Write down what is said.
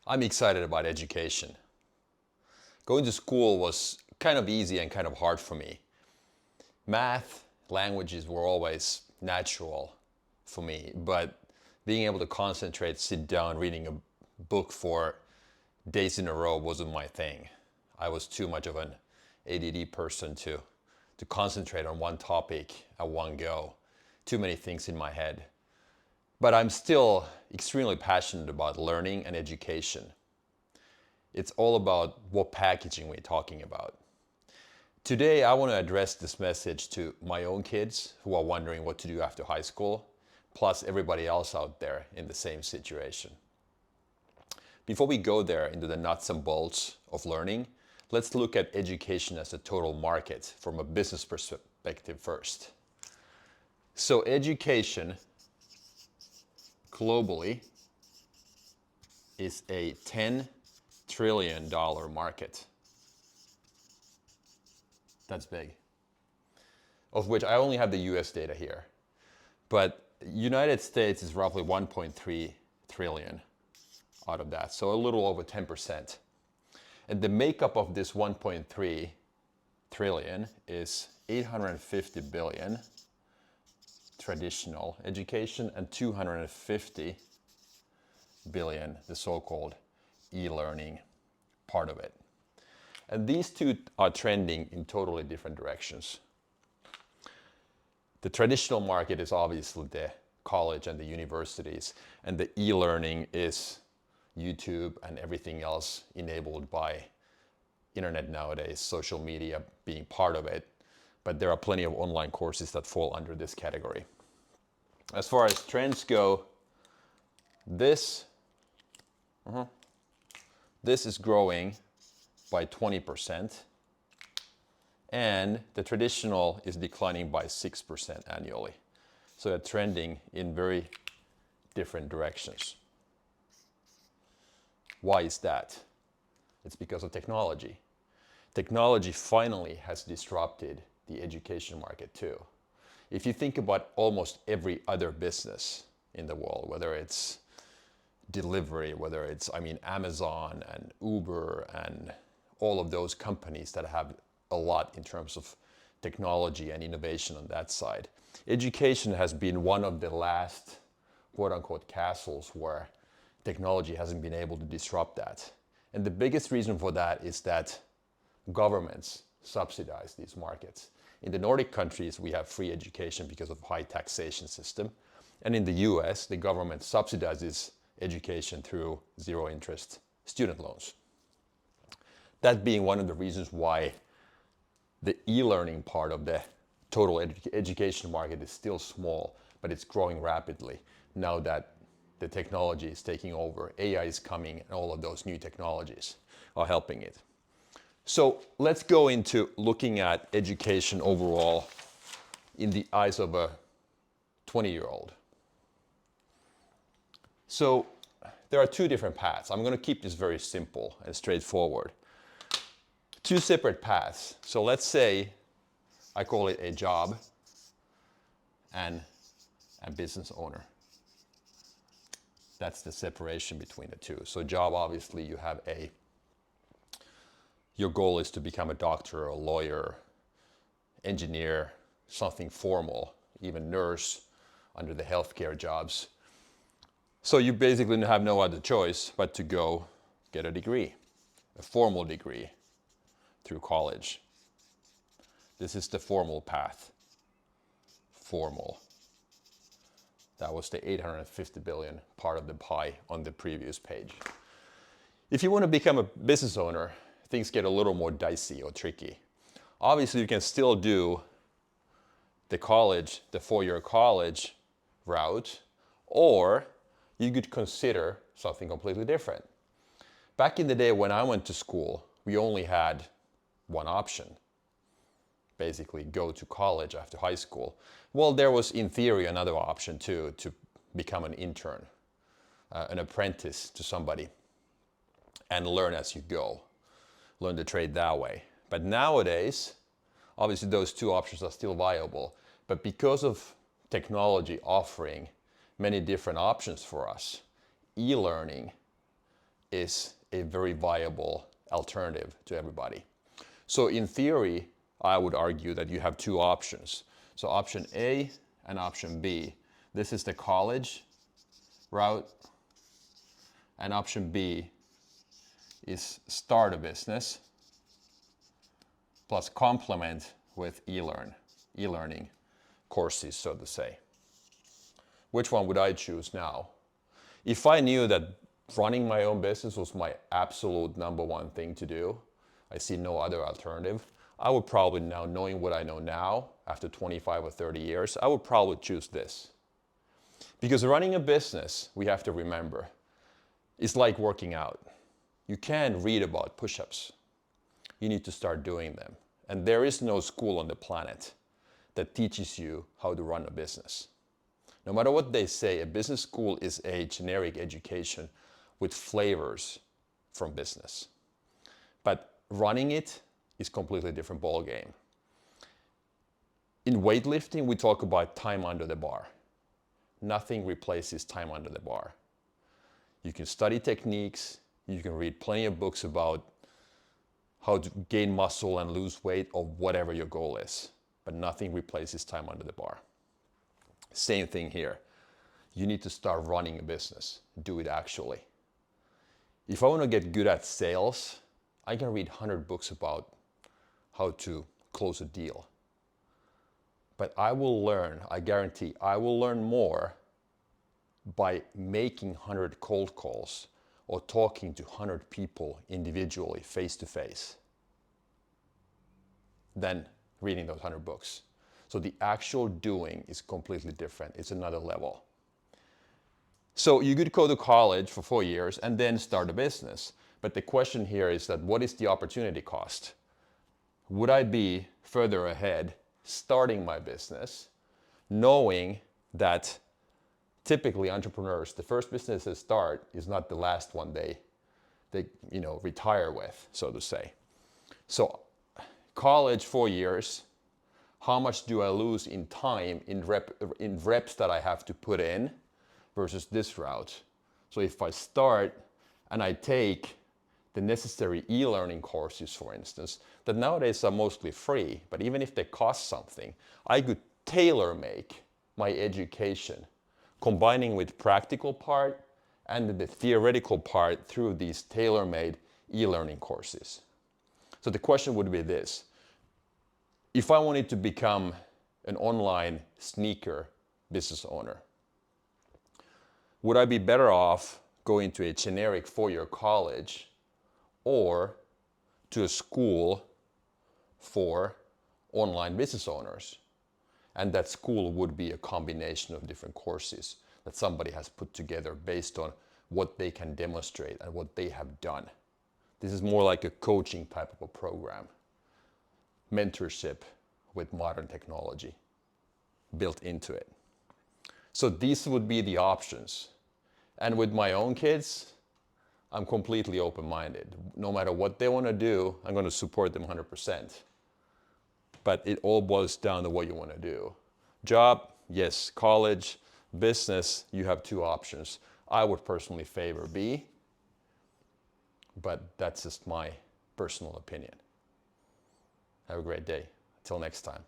I'm excited about education. Going to school was kind of easy and kind of hard for me. Math, languages were always natural for me, but being able to concentrate, sit down, reading a book for days in a row wasn't my thing. I was too much of an ADD person to concentrate on one topic at one go. Too many things in my head. But I'm still extremely passionate about learning and education. It's all about what packaging we're talking about. Today, I want to address this message to my own kids who are wondering what to do after high school, plus everybody else out there in the same situation. Before we go there into the nuts and bolts of learning, let's look at education as a total market from a business perspective first. So education globally is a $10 trillion market. That's big. Of which I only have the US data here. But United States is roughly 1.3 trillion out of that, so a little over 10%. And the makeup of this 1.3 trillion is 850 billion traditional education and 250 billion the so-called e-learning part of it. And these two are trending in totally different directions. The traditional market is obviously the college and the universities, and the e-learning is YouTube and everything else enabled by internet nowadays, social media being part of it. But there are plenty of online courses that fall under this category. As far as trends go, this is growing by 20%, and the traditional is declining by 6% annually. So they're trending in very different directions. Why is that? It's because of technology. Technology finally has disrupted the education market too. If you think about almost every other business in the world, whether it's delivery, whether it's, Amazon and Uber and all of those companies that have a lot in terms of technology and innovation on that side. Education has been one of the last quote unquote castles where technology hasn't been able to disrupt that. And the biggest reason for that is that governments subsidize these markets. In the Nordic countries, we have free education because of high taxation system. And in the US, the government subsidizes education through zero interest student loans. That being one of the reasons why the e-learning part of the total education market is still small, but it's growing rapidly now that the technology is taking over, AI is coming, and all of those new technologies are helping it. So let's go into looking at education overall in the eyes of a 20-year-old. So there are two different paths. I'm going to keep this very simple and straightforward. Two separate paths. So let's say I call it a job and a business owner. That's the separation between the two. So job, obviously, you have your goal is to become a doctor, a lawyer, engineer, something formal, even nurse under the healthcare jobs. So you basically have no other choice but to go get a degree, a formal degree through college. This is the formal path. Formal. That was the 850 billion part of the pie on the previous page. If you want to become a business owner, things get a little more dicey or tricky. Obviously, you can still do the college, the four-year college route, or you could consider something completely different. Back in the day when I went to school, we only had one option. Basically, go to college after high school. Well, there was, in theory, another option too, to become an intern, an apprentice to somebody, and learn as you go. Learn the trade that way. But nowadays, obviously those two options are still viable. But because of technology offering many different options for us, e-learning is a very viable alternative to everybody. So in theory, I would argue that you have two options. So option A and option B. This is the college route, and option B is start a business plus complement with e-learning courses, so to say. Which one would I choose now? If I knew that running my own business was my absolute number one thing to do, I see no other alternative, I would probably now, knowing what I know now, after 25 or 30 years, I would probably choose this. Because running a business, we have to remember, is like working out. You can't read about push-ups. You need to start doing them. And there is no school on the planet that teaches you how to run a business. No matter what they say, a business school is a generic education with flavors from business. But running it is a completely different ballgame. In weightlifting, we talk about time under the bar. Nothing replaces time under the bar. You can study techniques, you can read plenty of books about how to gain muscle and lose weight or whatever your goal is, but nothing replaces time under the bar. Same thing here. You need to start running a business. Do it actually. If I want to get good at sales, I can read 100 books about how to close a deal. But I will learn, I guarantee, I will learn more by making 100 cold calls or talking to 100 people individually, face to face, than reading those 100 books. So the actual doing is completely different. It's another level. So you could go to college for 4 years and then start a business. But the question here is that what is the opportunity cost? Would I be further ahead starting my business, knowing that typically entrepreneurs, the first business they start is not the last one they retire with, so to say. So college, 4 years, how much do I lose in time, in reps that I have to put in versus this route? So if I start and I take the necessary e-learning courses, for instance, that nowadays are mostly free, but even if they cost something, I could tailor-make my education, combining with practical part and the theoretical part through these tailor-made e-learning courses. So the question would be this: if I wanted to become an online sneaker business owner, would I be better off going to a generic 4-year college or to a school for online business owners? And that school would be a combination of different courses that somebody has put together based on what they can demonstrate and what they have done. This is more like a coaching type of a program. Mentorship with modern technology built into it. So these would be the options. And with my own kids, I'm completely open-minded. No matter what they want to do, I'm going to support them 100%. But it all boils down to what you want to do. Job, yes. College, business, you have two options. I would personally favor B, but that's just my personal opinion. Have a great day. Until next time.